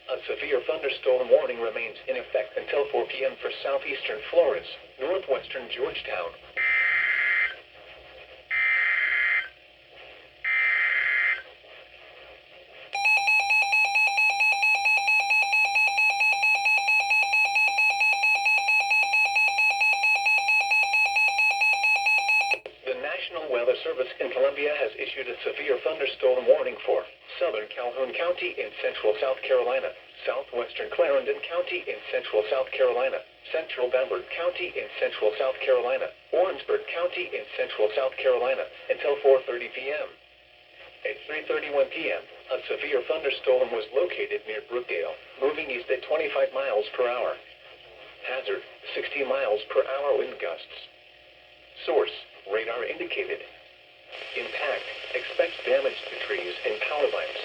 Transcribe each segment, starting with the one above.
A severe thunderstorm warning remains in effect until 4 p.m. for southeastern Flores, northwestern Georgetown. The National Weather Service in Columbia has issued a severe thunderstorm warning for southern Calhoun County in central South Carolina, southwestern Clarendon County in central South Carolina, central Bamberg County in central South Carolina, Orangeburg County in central South Carolina until 4:30 p.m. At 3:31 p.m., a severe thunderstorm was located near Brookdale, moving east at 25 miles per hour. Hazard, 60 miles per hour wind gusts. Source, radar indicated. Impact, expect damage to trees and power lines.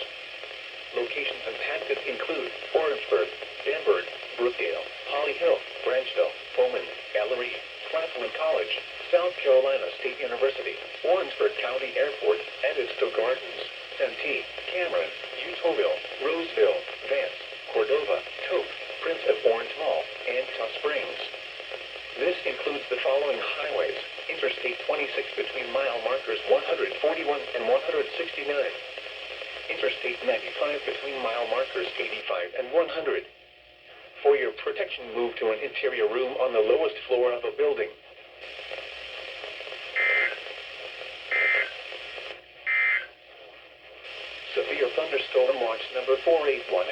Locations impacted include Orangeburg, Bamberg, Brookdale, Holly Hill, Branchville, Bowman, Ellery, Claflin College, South Carolina State University, Orangeburg County Airport, Edisto Gardens, Santee, Cameron, Utoville, Roseville, Vance, Cordova, Tope, Prince of Orange Mall, and Tuff Springs. This includes the following highways: Interstate 26 between mile markers 141 and 169. Interstate 95 between mile markers 85 and 100. For your protection, move to an interior room on the lowest floor of a building. Severe thunderstorm watch number 481